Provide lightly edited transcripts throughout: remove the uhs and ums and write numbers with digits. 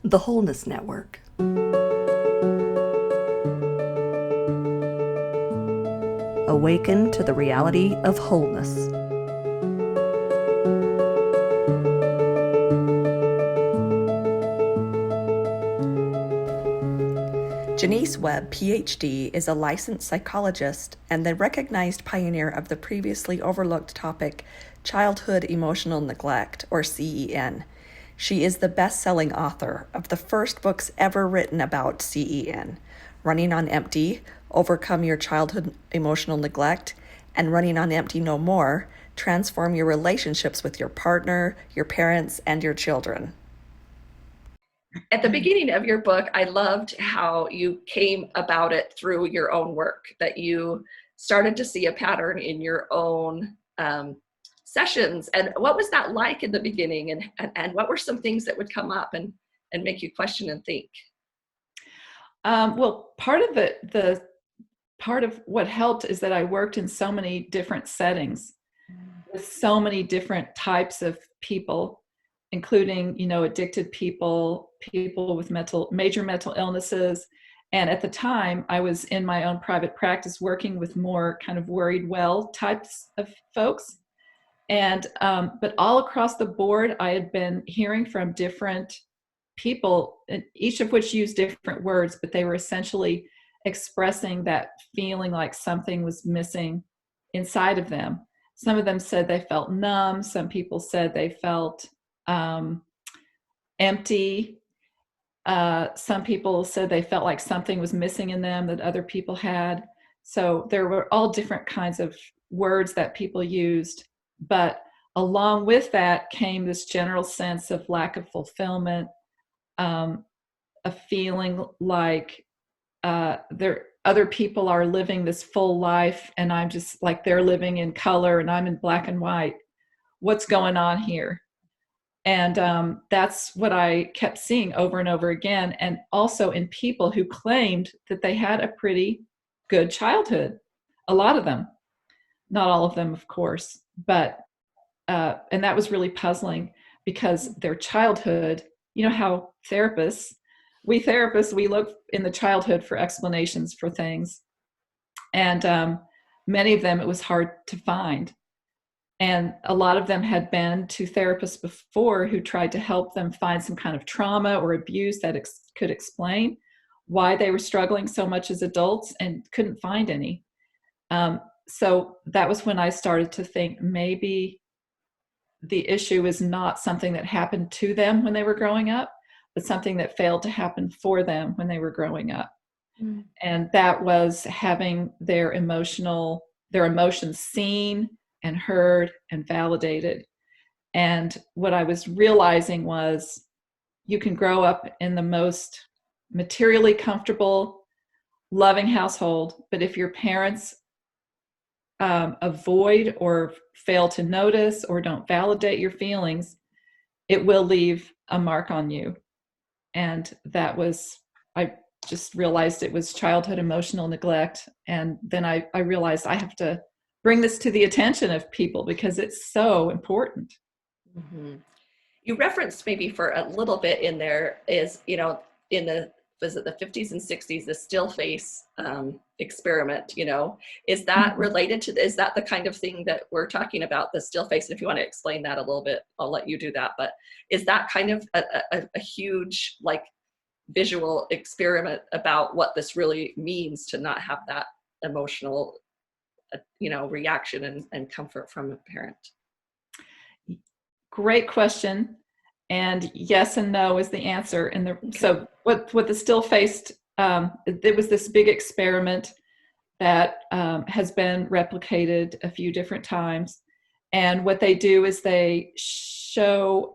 The Wholeness Network. Awaken to the reality of wholeness. Jonice Webb, PhD, is a licensed psychologist and the recognized pioneer of the previously overlooked topic, childhood emotional neglect, or CEN. She is the best-selling author of the first books ever written about CEN, Running on Empty, Overcome Your Childhood Emotional Neglect, and Running on Empty No More, Transform Your Relationships with Your Partner, Your Parents, and Your Children. At the beginning of your book, I loved how you came about it through your own work, that you started to see a pattern in your own sessions. And what was that like in the beginning? And what were some things that would come up and make you question and think? Well, part of the part of what helped is that I worked in so many different settings with so many different types of people, including, addicted people, people with major mental illnesses. And at the time, I was in my own private practice working with more kind of worried well types of folks. And but all across the board, I had been hearing from different people, each of which used different words, but they were essentially expressing that feeling like something was missing inside of them. Some of them said they felt numb. Some people said they felt empty. Some people said they felt like something was missing in them that other people had. So there were all different kinds of words that people used. But along with that came this general sense of lack of fulfillment, a feeling like other people are living this full life and I'm just like they're living in color and I'm in black and white. What's going on here? And that's what I kept seeing over and over again. And also in people who claimed that they had a pretty good childhood. A lot of them, not all of them, of course, but and that was really puzzling because their childhood, how we look in the childhood for explanations for things. And many of them, it was hard to find. And a lot of them had been to therapists before who tried to help them find some kind of trauma or abuse that could explain why they were struggling so much as adults and couldn't find any. So that was when I started to think maybe the issue is not something that happened to them when they were growing up, but something that failed to happen for them when they were growing up. Mm. And that was having their emotions seen and heard and validated. And what I was realizing was you can grow up in the most materially comfortable, loving household, but if your parents avoid or fail to notice or don't validate your feelings, it will leave a mark on you. And I just realized it was childhood emotional neglect. And then I realized I have to bring this to the attention of people because it's so important. Mm-hmm. You referenced maybe for a little bit in there is, in the 50s and 60s, the still face experiment, is that related to, is that the kind of thing that we're talking about, the still face? And if you want to explain that a little bit, I'll let you do that. But is that kind of a huge, like, visual experiment about what this really means to not have that emotional, reaction and comfort from a parent? Great question. And yes and no is the answer. And so what the still faced, it was this big experiment that has been replicated a few different times. And what they do is they show,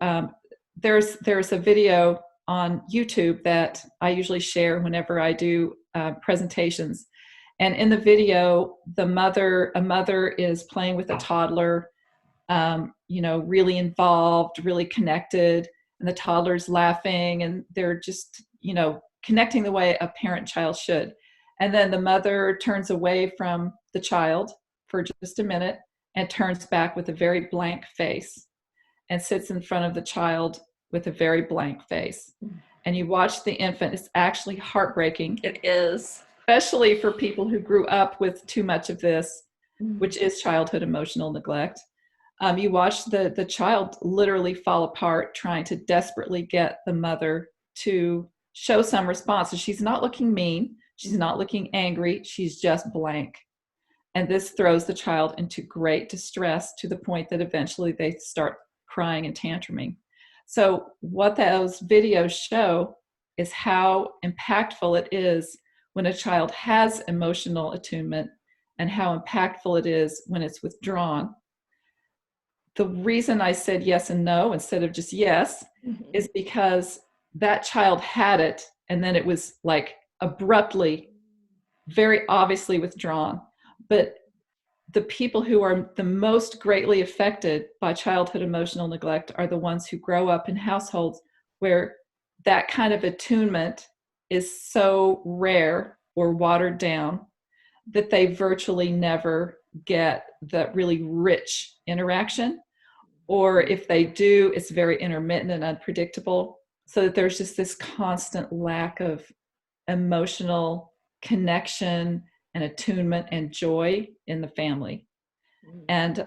there's a video on YouTube that I usually share whenever I do presentations. And in the video, a mother is playing with a toddler, really involved, really connected, and the toddler's laughing and they're just, connecting the way a parent-child should. And then the mother turns away from the child for just a minute and turns back with a very blank face and sits in front of the child with a very blank face. and you watch the infant, it's actually heartbreaking. It is. Especially for people who grew up with too much of this, which is childhood emotional neglect. You watch the child literally fall apart trying to desperately get the mother to show some response. And she's not looking mean. She's not looking angry. She's just blank. And this throws the child into great distress to the point that eventually they start crying and tantruming. So what those videos show is how impactful it is when a child has emotional attunement and how impactful it is when it's withdrawn. The reason I said yes and no instead of just yes is because that child had it and then it was like abruptly, very obviously withdrawn. But the people who are the most greatly affected by childhood emotional neglect are the ones who grow up in households where that kind of attunement is so rare or watered down that they virtually never get the really rich interaction. Or if they do, it's very intermittent and unpredictable. So that there's just this constant lack of emotional connection and attunement and joy in the family. And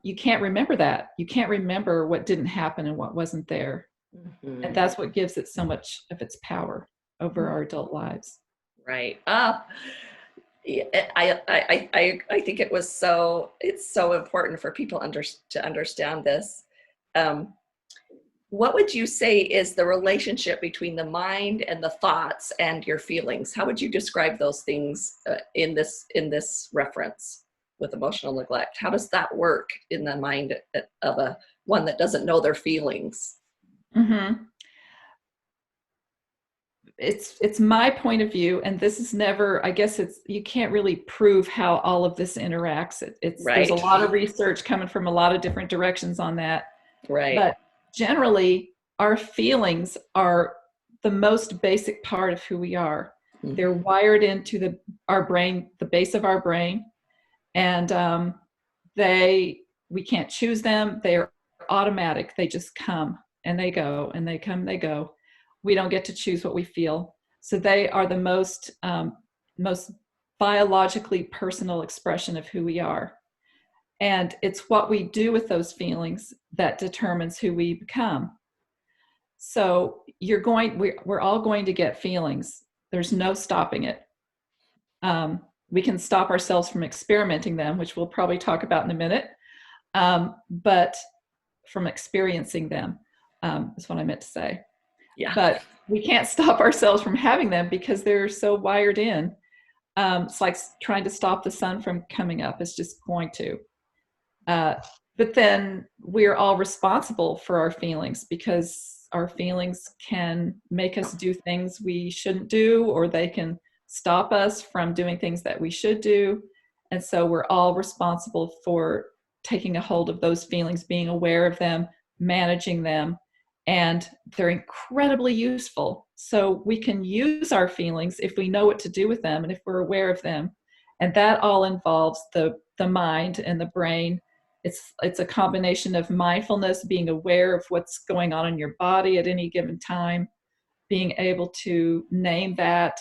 you can't remember that. You can't remember what didn't happen and what wasn't there. And that's what gives it so much of its power over our adult lives. Right. I think it's so important for people to understand this. What would you say is the relationship between the mind and the thoughts and your feelings? How would you describe those things in this reference with emotional neglect? How does that work in the mind of one that doesn't know their feelings? Mm-hmm. It's my point of view, and this is never, I guess you can't really prove how all of this interacts. There's a lot of research coming from a lot of different directions on that. Right. But generally, our feelings are the most basic part of who we are. Mm-hmm. They're wired into our brain, the base of our brain, and we can't choose them. They are automatic. They just come and they go, and they come, they go. We don't get to choose what we feel. So they are the most biologically personal expression of who we are. And it's what we do with those feelings that determines who we become. So we're all going to get feelings. There's no stopping it. We can stop ourselves from experimenting them, which we'll probably talk about in a minute. But from experiencing them is what I meant to say. Yeah. But we can't stop ourselves from having them because they're so wired in. It's like trying to stop the sun from coming up. It's just going to. But then we're all responsible for our feelings because our feelings can make us do things we shouldn't do, or they can stop us from doing things that we should do. And so we're all responsible for taking a hold of those feelings, being aware of them, managing them. And they're incredibly useful. So we can use our feelings if we know what to do with them and if we're aware of them. And that all involves the mind and the brain. It's a combination of mindfulness, being aware of what's going on in your body at any given time, being able to name that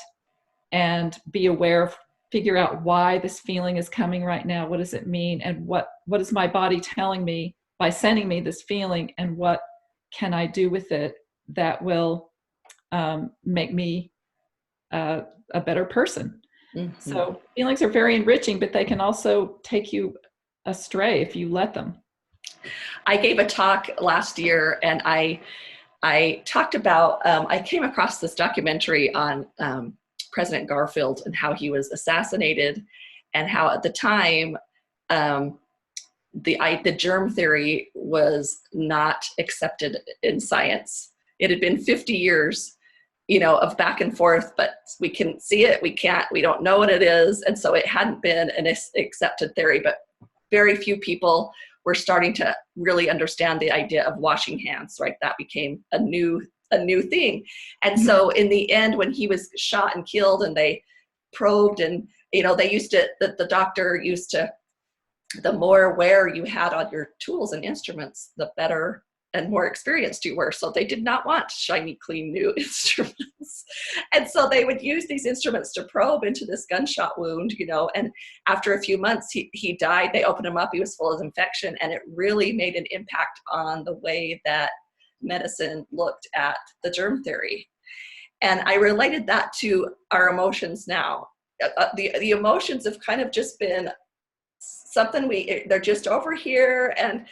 and be aware of, figure out why this feeling is coming right now. What does it mean? And what is my body telling me by sending me this feeling, and what can I do with it that will make me a better person? Mm-hmm. So feelings are very enriching, but they can also take you astray if you let them. I gave a talk last year, and I talked about, I came across this documentary on President Garfield and how he was assassinated, and how at the time, the germ theory was not accepted in science. It had been 50 years, of back and forth, but we can see it, we don't know what it is. And so it hadn't been an accepted theory, but very few people were starting to really understand the idea of washing hands, right? That became a new thing. And so in the end, when he was shot and killed and they probed, and, the doctor used to, the more aware you had on your tools and instruments, the better and more experienced you were. So they did not want shiny, clean, new instruments. And so they would use these instruments to probe into this gunshot wound, and after a few months, he died. They opened him up. He was full of infection, and it really made an impact on the way that medicine looked at the germ theory. And I related that to our emotions now. The emotions have kind of just been something they're just over here, and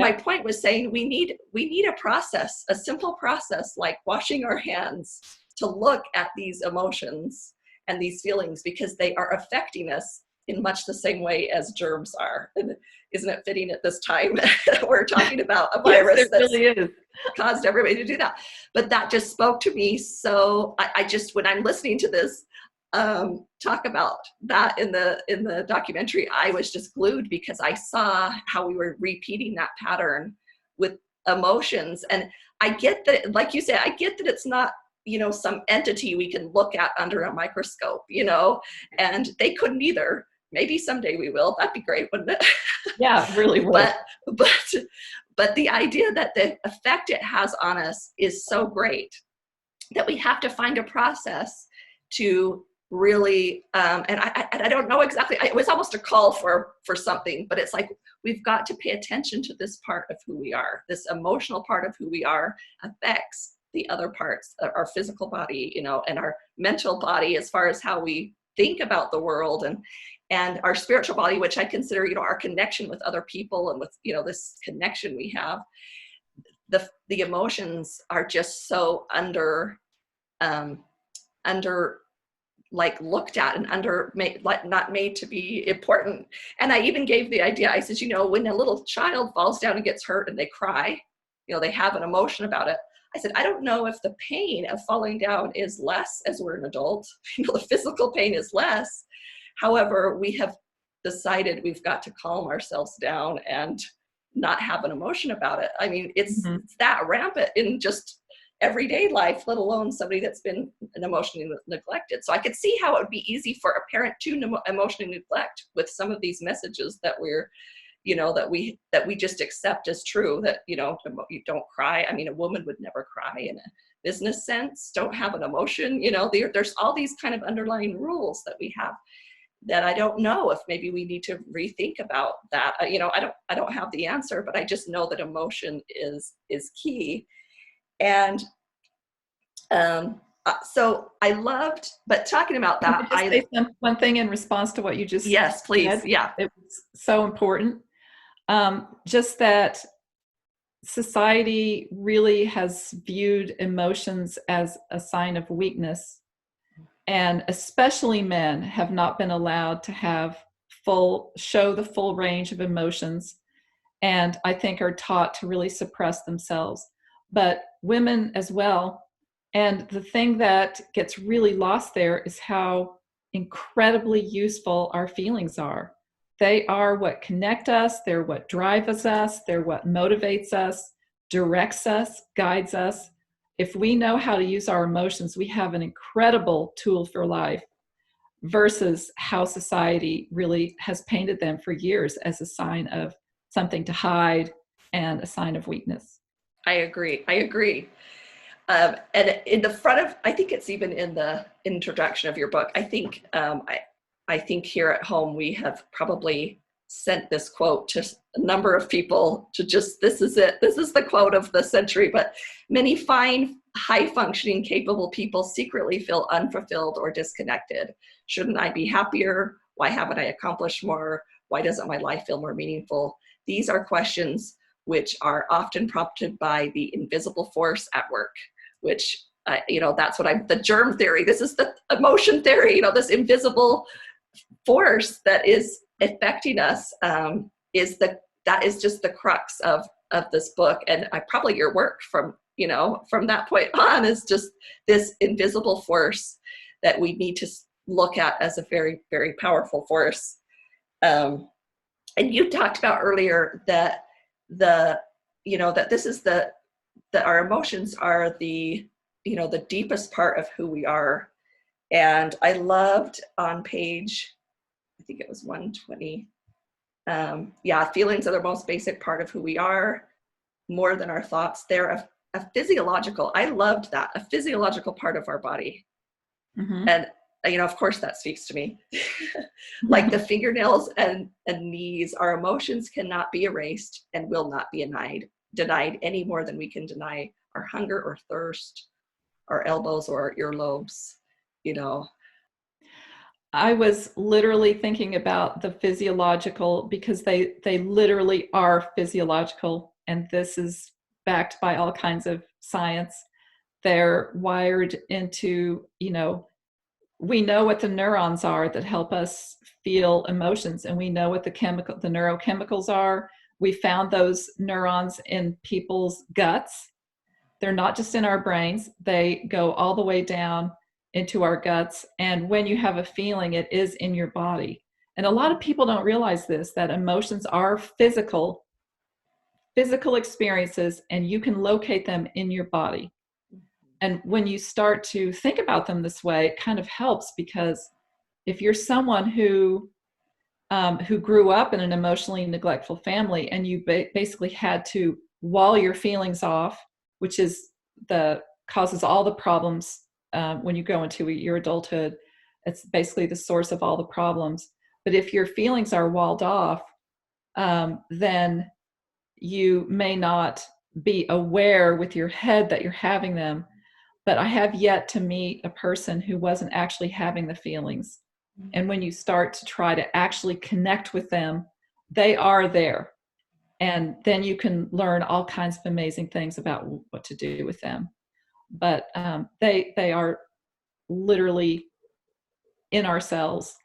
my point was saying we need a process, a simple process like washing our hands, to look at these emotions and these feelings, because they are affecting us in much the same way as germs are. And isn't it fitting at this time that we're talking about a virus yes, that's really caused everybody to do that? But that just spoke to me. So I just, when I'm listening to this talk about that in the documentary, I was just glued, because I saw how we were repeating that pattern with emotions. And I get that, like you said, I get that it's not, some entity we can look at under a microscope, and they couldn't either. Maybe someday we will. That'd be great, wouldn't it? Yeah, really would. But the idea that the effect it has on us is so great that we have to find a process to really, and I don't know exactly, it was almost a call for something, but it's like, we've got to pay attention to this part of who we are. This emotional part of who we are affects the other parts, our physical body, and our mental body, as far as how we think about the world, and our spiritual body, which I consider, our connection with other people, and with, this connection we have. The emotions are just so under like looked at, and not made to be important. And I even gave the idea, I said, when a little child falls down and gets hurt and they cry, they have an emotion about it. I said, I don't know if the pain of falling down is less as we're an adult. The physical pain is less. However, we have decided we've got to calm ourselves down and not have an emotion about it. I mean, it's that rampant in just everyday life, let alone somebody that's been emotionally neglected. So I could see how it would be easy for a parent to emotionally neglect with some of these messages that we're, that we just accept as true, that, you don't cry. I mean, a woman would never cry in a business sense, don't have an emotion, there's all these kind of underlying rules that we have, that I don't know if maybe we need to rethink about that. I don't have the answer, but I just know that emotion is key. And so I loved, but talking about that, Can I just say one thing in response to what you just yes, please. said? Yeah. It was so important. Just that society really has viewed emotions as a sign of weakness, and especially men have not been allowed to show the full range of emotions, and I think are taught to really suppress themselves, but women as well. And the thing that gets really lost there is how incredibly useful our feelings are. They are what connect us, they're what drives us, they're what motivates us, directs us, guides us. If we know how to use our emotions, we have an incredible tool for life, versus how society really has painted them for years as a sign of something to hide and a sign of weakness. I agree. And in the front of, I think it's even in the introduction of your book, I think I think here at home we have probably sent this quote to a number of people to just, this is it. This is the quote of the century. But many fine, high-functioning, capable people secretly feel unfulfilled or disconnected. Shouldn't I be happier? Why haven't I accomplished more? Why doesn't my life feel more meaningful? These are questions which are often prompted by the invisible force at work, which, that's what the germ theory, this is the emotion theory, this invisible force that is affecting us, that is just the crux of this book. And probably your work from that point on is just this invisible force that we need to look at as a very, very powerful force. And you talked about earlier that that this is that our emotions are the deepest part of who we are. And I loved on page, I think it was 120, feelings are the most basic part of who we are. more than our thoughts. They're a physiological, I loved that, a physiological part of our body. Mm-hmm. And, of course that speaks to me. Like the fingernails and knees, our emotions cannot be erased and will not be denied any more than we can deny our hunger or thirst, our elbows or our earlobes, I was literally thinking about the physiological, because they literally are physiological, and this is backed by all kinds of science. They're wired into, we know what the neurons are that help us feel emotions, and we know what the neurochemicals are. We found those neurons in people's guts. They're not just in our brains. They go all the way down into our guts. And when you have a feeling, it is in your body. And a lot of people don't realize this, that emotions are physical experiences, and you can locate them in your body. And when you start to think about them this way, it kind of helps, because if you're someone who grew up in an emotionally neglectful family, and you basically had to wall your feelings off, which is causes all the problems when you go into your adulthood. It's basically the source of all the problems. But if your feelings are walled off, then you may not be aware with your head that you're having them. But I have yet to meet a person who wasn't actually having the feelings. And when you start to try to actually connect with them, they are there. And then you can learn all kinds of amazing things about what to do with them. But they are literally in our cells.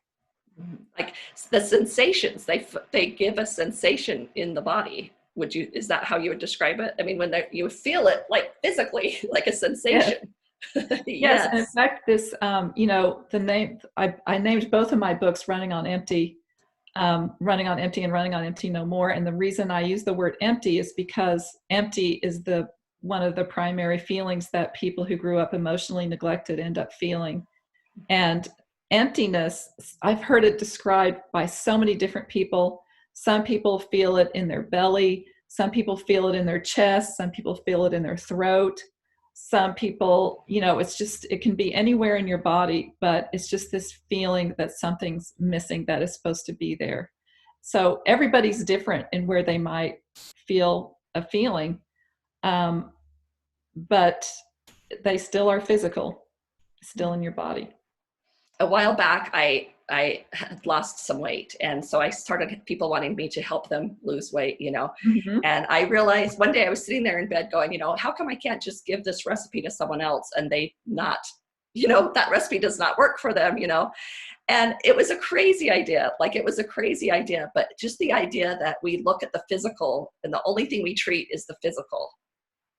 Like the sensations, they give a sensation in the body. Is that how you would describe it? I mean, when you feel it like physically, like a sensation. Yes. Yes. Yes. And in fact, this, the name, I named both of my books Running on Empty, Running on Empty and Running on Empty No More. And the reason I use the word empty is because empty is one of the primary feelings that people who grew up emotionally neglected end up feeling. And emptiness, I've heard it described by so many different people. Some people feel it in their belly. Some people feel it in their chest. Some people feel it in their throat. Some people, it can be anywhere in your body, but it's just this feeling that something's missing that is supposed to be there. So everybody's different in where they might feel a feeling, but they still are physical, still in your body. A while back, I had lost some weight. And so I started people wanting me to help them lose weight, Mm-hmm. And I realized one day I was sitting there in bed going, how come I can't just give this recipe to someone else and they not, that recipe does not work for them, And it was a crazy idea. But just the idea that we look at the physical and the only thing we treat is the physical,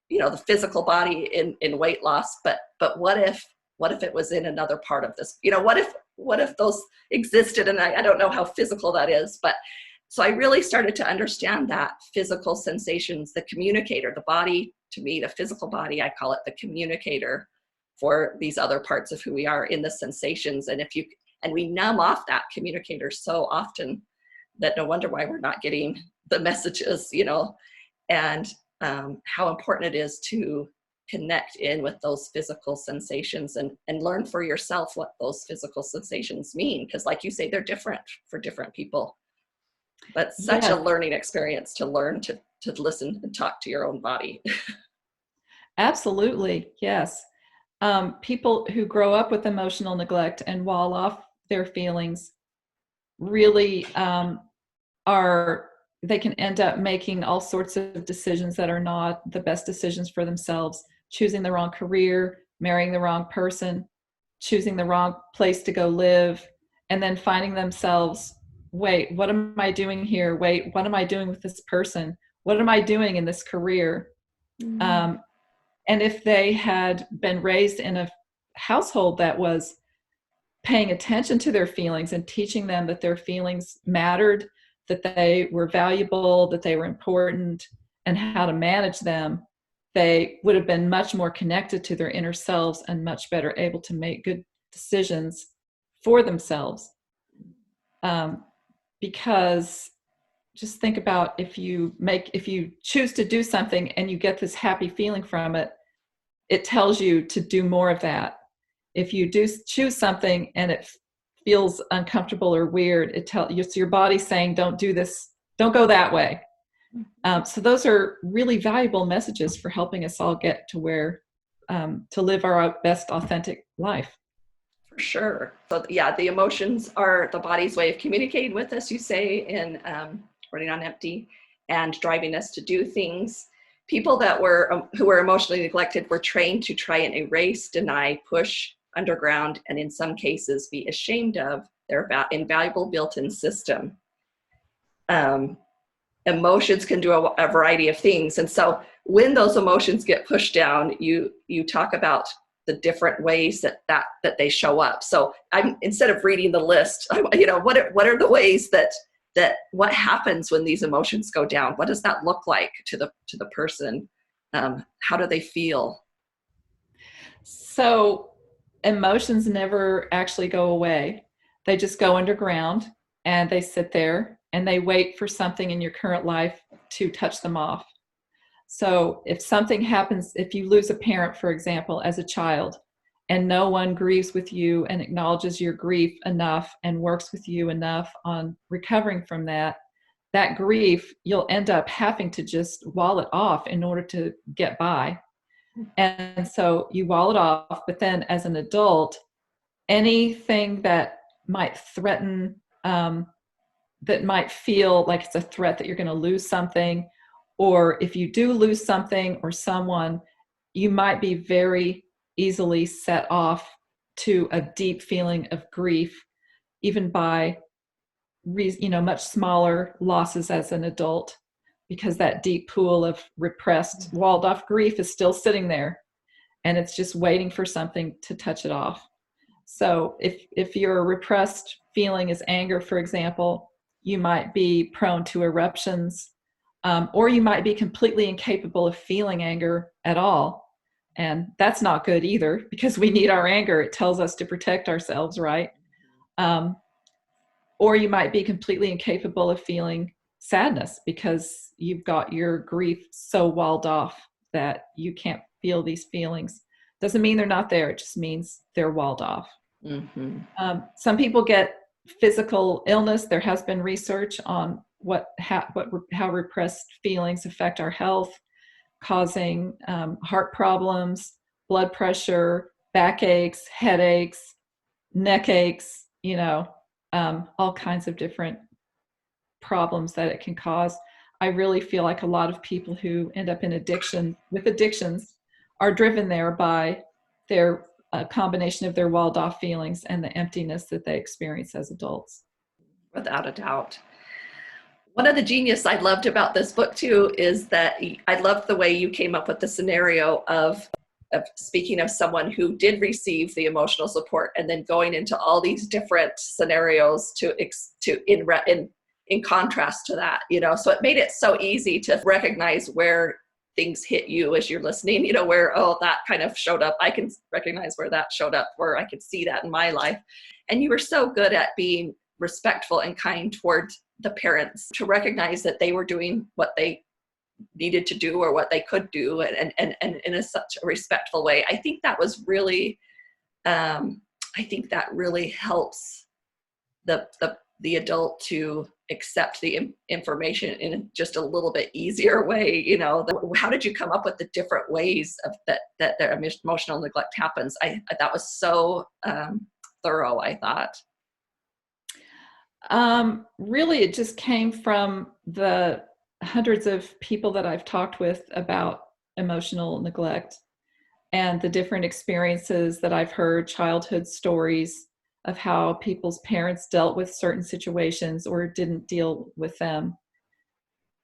the physical body in weight loss. But what if it was in another part of this? What if those existed? And I don't know how physical that is, but so I really started to understand that physical sensations, the communicator, the body, to me, the physical body, I call it the communicator for these other parts of who we are in the sensations. And we numb off that communicator so often that no wonder why we're not getting the messages, and how important it is to connect in with those physical sensations and learn for yourself what those physical sensations mean. Because like you say, they're different for different people. But such a learning experience to learn to listen and talk to your own body. Absolutely, yes. People who grow up with emotional neglect and wall off their feelings really they can end up making all sorts of decisions that are not the best decisions for themselves, choosing the wrong career, marrying the wrong person, choosing the wrong place to go live, and then finding themselves, wait, what am I doing here? Wait, what am I doing with this person? What am I doing in this career? Mm-hmm. And if they had been raised in a household that was paying attention to their feelings and teaching them that their feelings mattered, that they were valuable, that they were important, and how to manage them, they would have been much more connected to their inner selves and much better able to make good decisions for themselves. Because, just think about if you choose to do something and you get this happy feeling from it, it tells you to do more of that. If you do choose something and it feels uncomfortable or weird, it's your body saying, don't do this, don't go that way. So those are really valuable messages for helping us all get to where, to live our best authentic life. For sure. So yeah, the emotions are the body's way of communicating with us, you say, in Running on Empty, and driving us to do things. People who were emotionally neglected were trained to try and erase, deny, push, underground, and in some cases be ashamed of their invaluable built-in system. Emotions can do a variety of things. And so when those emotions get pushed down, you talk about the different ways that they show up. So instead of reading the list, what are the ways that what happens when these emotions go down? What does that look like to the person? How do they feel? So emotions never actually go away. They just go underground and they sit there and they wait for something in your current life to touch them off. So if something happens, if you lose a parent, for example, as a child, and no one grieves with you and acknowledges your grief enough and works with you enough on recovering from that grief, you'll end up having to just wall it off in order to get by. And so you wall it off, but then as an adult, anything that might threaten, that might feel like it's a threat that you're going to lose something, or if you do lose something or someone, you might be very easily set off to a deep feeling of grief, even by much smaller losses as an adult, because that deep pool of repressed, walled off grief is still sitting there, and it's just waiting for something to touch it off. So if your repressed feeling is anger, for example, you might be prone to eruptions, or you might be completely incapable of feeling anger at all. And that's not good either, because we need our anger. It tells us to protect ourselves, right? Or you might be completely incapable of feeling sadness because you've got your grief so walled off that you can't feel these feelings. Doesn't mean they're not there. It just means they're walled off. Mm-hmm. Some people get physical illness. There has been research on how repressed feelings affect our health, causing heart problems, blood pressure, backaches, headaches, neck aches, all kinds of different problems that it can cause. I really feel like a lot of people who end up in addictions are driven there by their combination of their walled off feelings and the emptiness that they experience as adults. Without a doubt. One of the genius I loved about this book too is that I loved the way you came up with the scenario of speaking of someone who did receive the emotional support and then going into all these different scenarios in contrast to that, so it made it so easy to recognize where things hit you as you're listening, where, that kind of showed up. I can recognize where that showed up, where I could see that in my life. And you were so good at being respectful and kind toward the parents to recognize that they were doing what they needed to do or what they could do, and in such a respectful way. I think that was really, really helps the adult to accept the information in just a little bit easier way. How did you come up with the different ways of that their emotional neglect happens? That was so thorough, I thought. Really, it just came from the hundreds of people that I've talked with about emotional neglect and the different experiences that I've heard, childhood stories of how people's parents dealt with certain situations or didn't deal with them.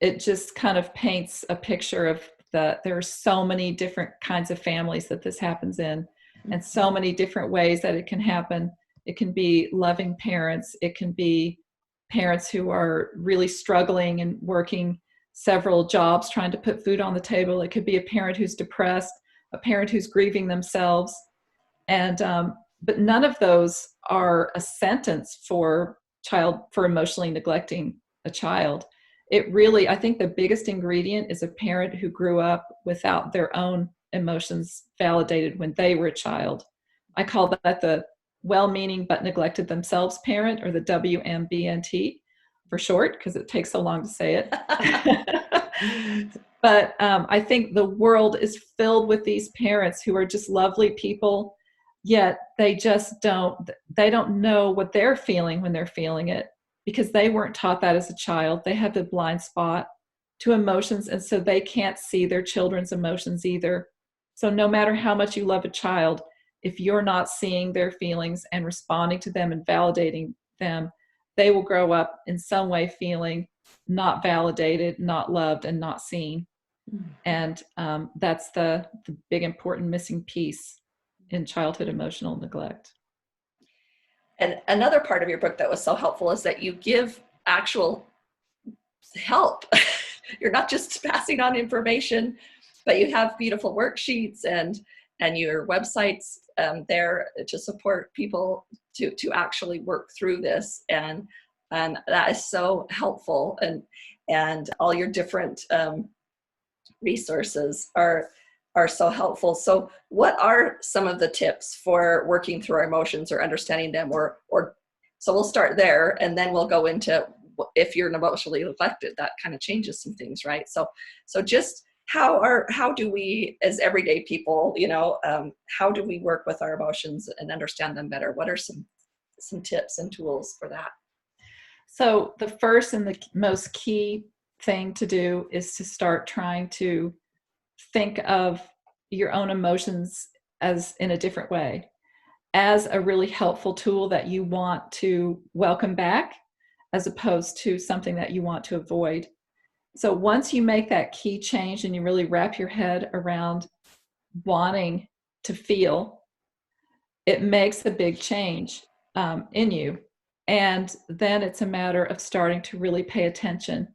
It just kind of paints a picture of there are so many different kinds of families that this happens in, and so many different ways that it can happen. It can be loving parents. It can be parents who are really struggling and working several jobs trying to put food on the table. It could be a parent who's depressed, a parent who's grieving themselves. And but none of those are a sentence for emotionally neglecting a child. it really, I think the biggest ingredient is a parent who grew up without their own emotions validated when they were a child. I call that the well-meaning but neglected themselves parent, or the WMBNT for short, because it takes so long to say it. But I think the world is filled with these parents who are just lovely people, yet they don't know what they're feeling when they're feeling it, because they weren't taught that as a child. They have a blind spot to emotions, and so they can't see their children's emotions either. So no matter how much you love a child, if you're not seeing their feelings and responding to them and validating them, they will grow up in some way feeling not validated, not loved, and not seen. And that's the big important missing piece in childhood emotional neglect. And another part of your book that was so helpful is that you give actual help. You're not just passing on information, but you have beautiful worksheets and your websites there to support people to actually work through this. And that is so helpful. And all your different resources are so helpful. So what are some of the tips for working through our emotions or understanding them, or so we'll start there, and then we'll go into if you're emotionally neglected, that kind of changes some things, right? So just how do we as everyday people, how do we work with our emotions and understand them better? What are some tips and tools for that? So the first and the most key thing to do is to start trying to think of your own emotions as in a different way, as a really helpful tool that you want to welcome back, as opposed to something that you want to avoid. So once you make that key change and you really wrap your head around wanting to feel, it makes a big change in you. And then it's a matter of starting to really pay attention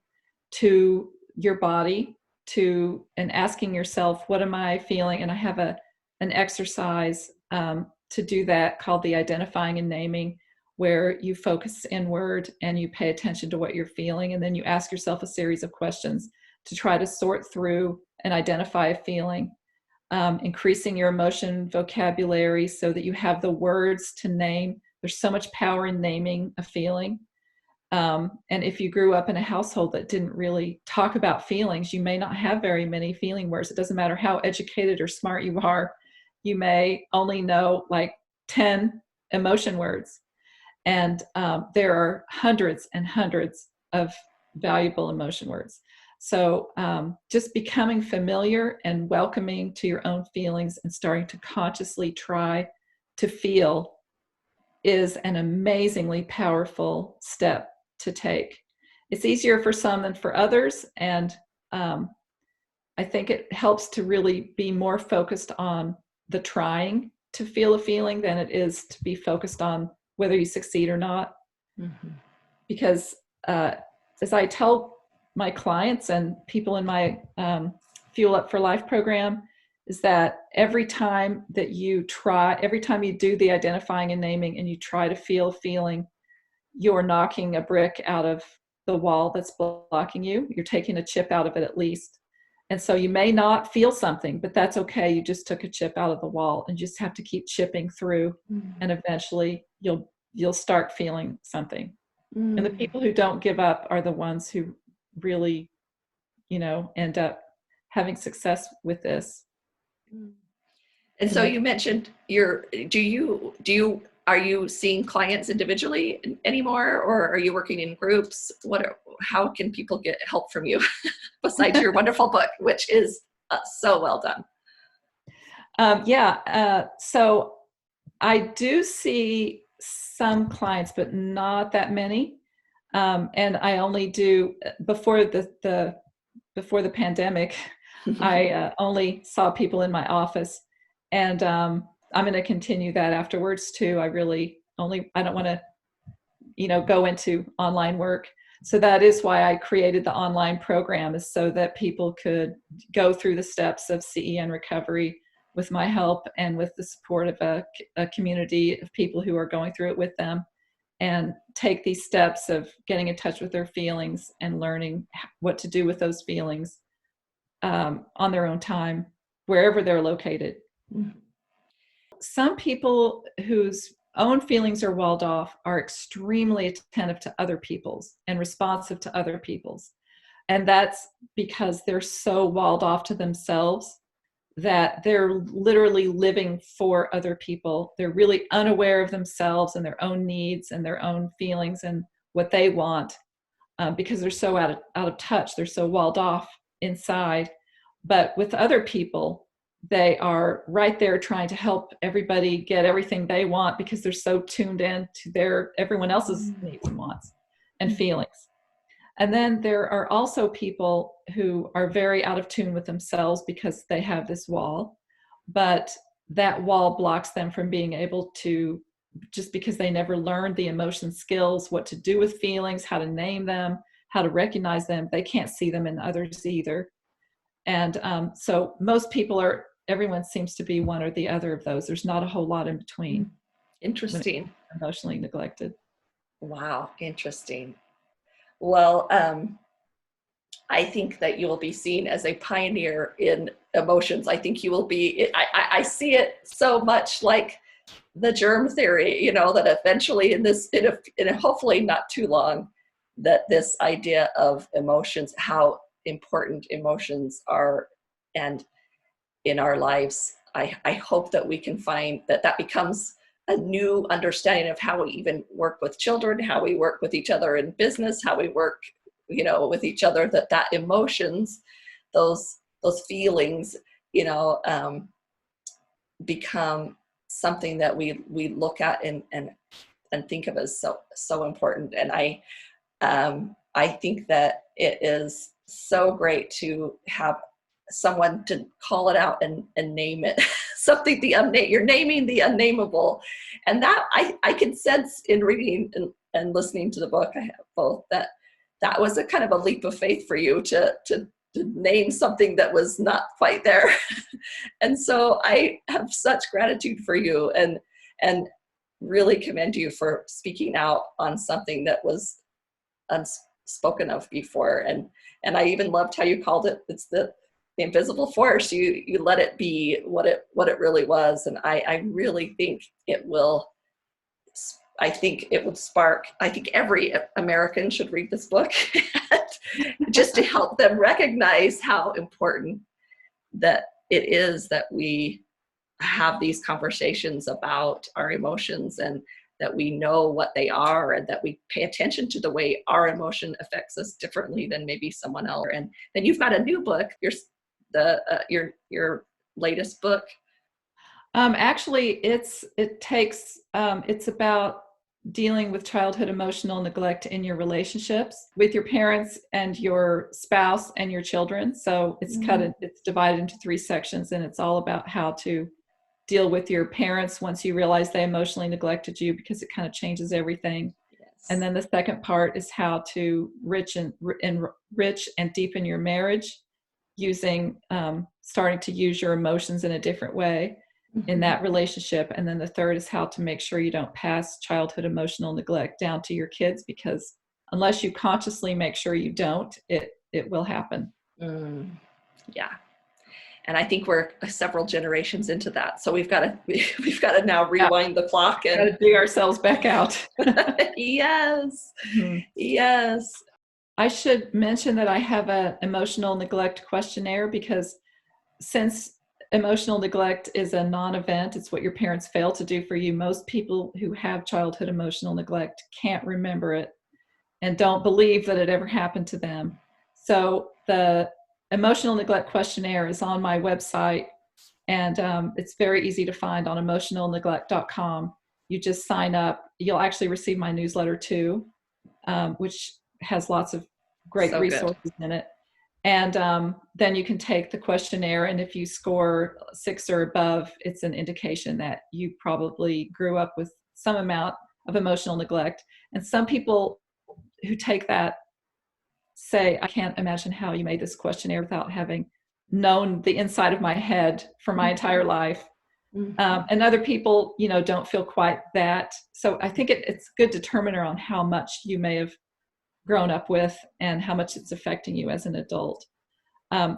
to your body, and asking yourself, what am I feeling? And I have an exercise to do that called the identifying and naming, where you focus inward and you pay attention to what you're feeling. And then you ask yourself a series of questions to try to sort through and identify a feeling, increasing your emotion vocabulary so that you have the words to name. There's so much power in naming a feeling. And if you grew up in a household that didn't really talk about feelings, you may not have very many feeling words. It doesn't matter how educated or smart you are. You may only know like 10 emotion words. And there are hundreds and hundreds of valuable emotion words. So just becoming familiar and welcoming to your own feelings and starting to consciously try to feel is an amazingly powerful step to take. It's easier for some than for others. And I think it helps to really be more focused on the trying to feel a feeling than it is to be focused on whether you succeed or not. Mm-hmm. Because as I tell my clients and people in my Fuel Up for Life program, is that every time you do the identifying and naming and you try to feel feeling, you're knocking a brick out of the wall that's blocking you. You're taking a chip out of it at least. And so you may not feel something, but that's okay. You just took a chip out of the wall, and you just have to keep chipping through. Mm-hmm. And eventually you'll start feeling something. Mm-hmm. And the people who don't give up are the ones who really, end up having success with this. And so you mentioned are you seeing clients individually anymore, or are you working in groups? How can people get help from you besides your wonderful book, which is so well done? So I do see some clients, but not that many. And I only do before the pandemic. I only saw people in my office, and I'm going to continue that afterwards too. I don't want to, go into online work. So that is why I created the online program, is so that people could go through the steps of CEN recovery with my help and with the support of a community of people who are going through it with them. and take these steps of getting in touch with their feelings and learning what to do with those feelings on their own time, wherever they're located. Mm-hmm. Some people whose own feelings are walled off are extremely attentive to other people's and responsive to other people's. And that's because they're so walled off to themselves that they're literally living for other people. They're really unaware of themselves and their own needs and their own feelings and what they want, because they're so out of touch. They're so walled off inside. But with other people, they are right there trying to help everybody get everything they want because they're so tuned in to everyone else's needs and wants and feelings. And then there are also people who are very out of tune with themselves because they have this wall, but that wall blocks them from being able to, just because they never learned the emotion skills, what to do with feelings, how to name them, how to recognize them. They can't see them in others either. And so most people everyone seems to be one or the other of those. There's not a whole lot in between. Interesting. Emotionally neglected. Wow, interesting. Well, I think that you will be seen as a pioneer in emotions. I think you will be, I see it so much like the germ theory, you know, that eventually in a hopefully not too long, that this idea of emotions, how important emotions are and in our lives, I hope that we can find that becomes a new understanding of how we even work with children, how we work with each other in business, how we work, you know, with each other, that emotions, those feelings, you know, become something that we look at and think of as so important. And I think that it is so great to have someone to call it out and name it. Something you're naming the unnameable. And that I can sense in reading and listening to the book, I have both, that was a kind of a leap of faith for you to name something that was not quite there. And so I have such gratitude for you and really commend you for speaking out on something that was unspoken of before. And I even loved how you called it, it's the invisible force. You let it be what it really was. And I really think it will, I think it would spark, I think every American should read this book just to help them recognize how important that it is that we have these conversations about our emotions and that we know what they are and that we pay attention to the way our emotion affects us differently than maybe someone else. And then you've got a new book, your latest book. Actually, it's about dealing with childhood emotional neglect in your relationships with your parents and your spouse and your children. So it's it's divided into 3 sections, and it's all about how to deal with your parents once you realize they emotionally neglected you, because it kind of changes everything. Yes. And then the second part is how to enrich and deepen your marriage using starting to use your emotions in a different way in that relationship. And then the third is how to make sure you don't pass childhood emotional neglect down to your kids, because unless you consciously make sure you don't, it will happen. Yeah. And I think we're several generations into that. So we've got to now rewind the clock and got to dig ourselves back out. Yes. Mm-hmm. Yes. I should mention that I have an emotional neglect questionnaire, because since emotional neglect is a non-event, it's what your parents fail to do for you, most people who have childhood emotional neglect can't remember it and don't believe that it ever happened to them. So the emotional neglect questionnaire is on my website, and it's very easy to find on emotionalneglect.com. You just sign up. You'll actually receive my newsletter too, which has lots of great resources in it. And then you can take the questionnaire, and if you score 6 or above, it's an indication that you probably grew up with some amount of emotional neglect. And some people who take that say, I can't imagine how you made this questionnaire without having known the inside of my head for my entire life. And other people, don't feel quite that. So I think it's a good determiner on how much you may have grown up with and how much it's affecting you as an adult.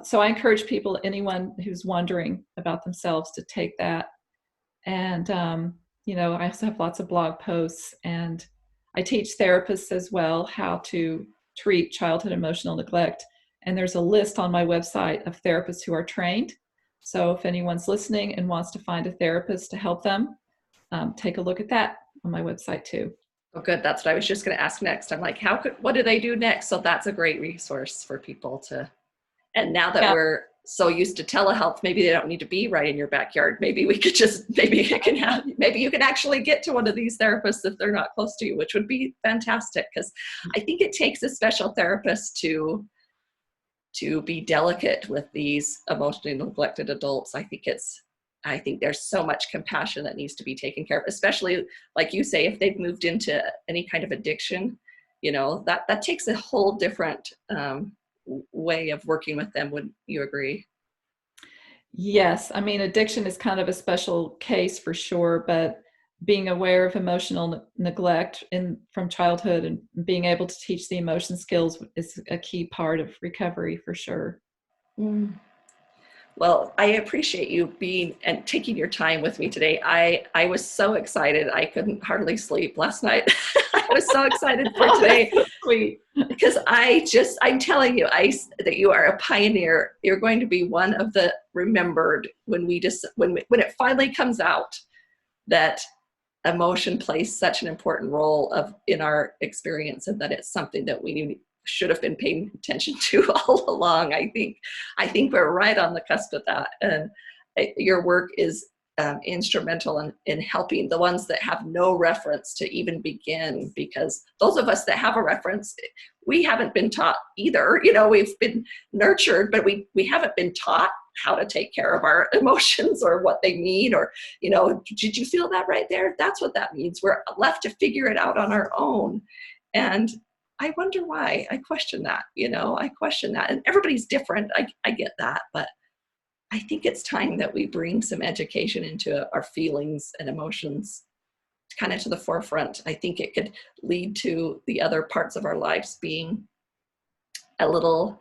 So I encourage people, anyone who's wondering about themselves, to take that. And, I also have lots of blog posts, and I teach therapists as well how to treat childhood emotional neglect. And there's a list on my website of therapists who are trained. So if anyone's listening and wants to find a therapist to help them, take a look at that on my website too. Oh, good. That's what I was just going to ask next. I'm like, what do they do next? So that's a great resource for people to, and now that we're so used to telehealth, maybe they don't need to be right in your backyard. Maybe we could maybe you can actually get to one of these therapists if they're not close to you, which would be fantastic. Because I think it takes a special therapist to be delicate with these emotionally neglected adults. I think there's so much compassion that needs to be taken care of, especially like you say, if they've moved into any kind of addiction, that takes a whole different way of working with them. Would you agree? Yes. I mean, addiction is kind of a special case for sure, but being aware of emotional neglect from childhood and being able to teach the emotion skills is a key part of recovery for sure. Well, I appreciate you being and taking your time with me today. I was so excited. I couldn't hardly sleep last night. I was so excited for today. So sweet. Because I'm telling you, that you are a pioneer. You're going to be one of the remembered when it finally comes out that emotion plays such an important role in our experience, and that it's something that we should have been paying attention to all along. I think we're right on the cusp of that, and your work is instrumental in helping the ones that have no reference to even begin, because those of us that have a reference, we haven't been taught either. We've been nurtured, but we haven't been taught how to take care of our emotions or what they mean, or, did you feel that right there? That's what that means. We're left to figure it out on our own. And I wonder why. I question that, and everybody's different. I get that, but I think it's time that we bring some education into our feelings and emotions kind of to the forefront. I think it could lead to the other parts of our lives being a little,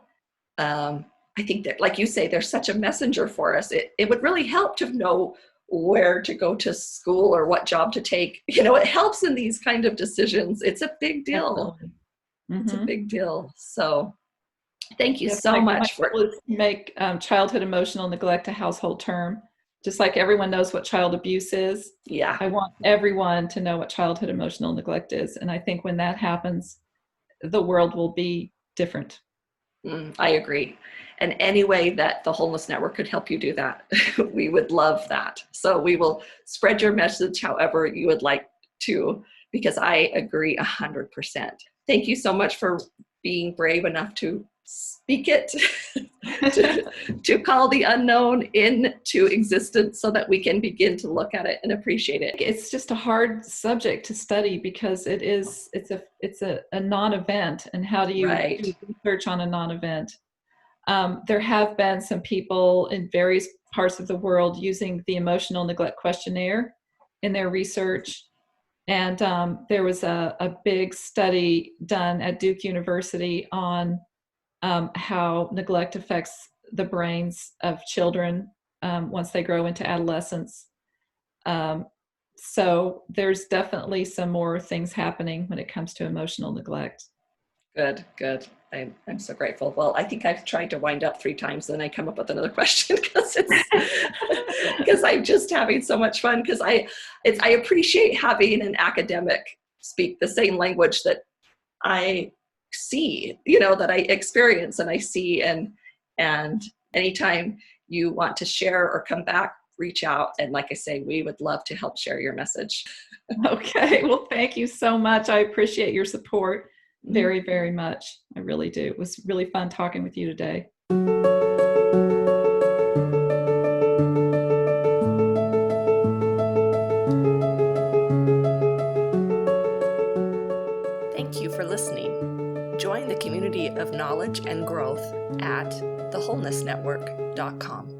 I think that, like you say, they're such a messenger for us. It would really help to know where to go to school or what job to take. It helps in these kind of decisions. It's a big deal. Mm-hmm. It's a big deal. So thank you so much for make childhood emotional neglect a household term, just like everyone knows what child abuse is. Yeah. I want everyone to know what childhood emotional neglect is. And I think when that happens, the world will be different. I agree. And any way that the Wholeness Network could help you do that, we would love that. So we will spread your message however you would like to, because I agree 100%. Thank you so much for being brave enough to speak it, to call the unknown into existence so that we can begin to look at it and appreciate it. It's just a hard subject to study because it's a non-event. And how do you do research on a non-event? There have been some people in various parts of the world using the emotional neglect questionnaire in their research. And there was a big study done at Duke University on how neglect affects the brains of children once they grow into adolescence. So there's definitely some more things happening when it comes to emotional neglect. Good. I'm so grateful. Well, I think I've tried to wind up 3 times, and I come up with another question because I'm just having so much fun. Because I appreciate having an academic speak the same language that I see, that I experience and I see, and anytime you want to share or come back, reach out. And like I say, we would love to help share your message. Okay. Well, thank you so much. I appreciate your support very, very much. I really do. It was really fun talking with you today. Thank you for listening. Join the community of knowledge and growth at thewholenessnetwork.com.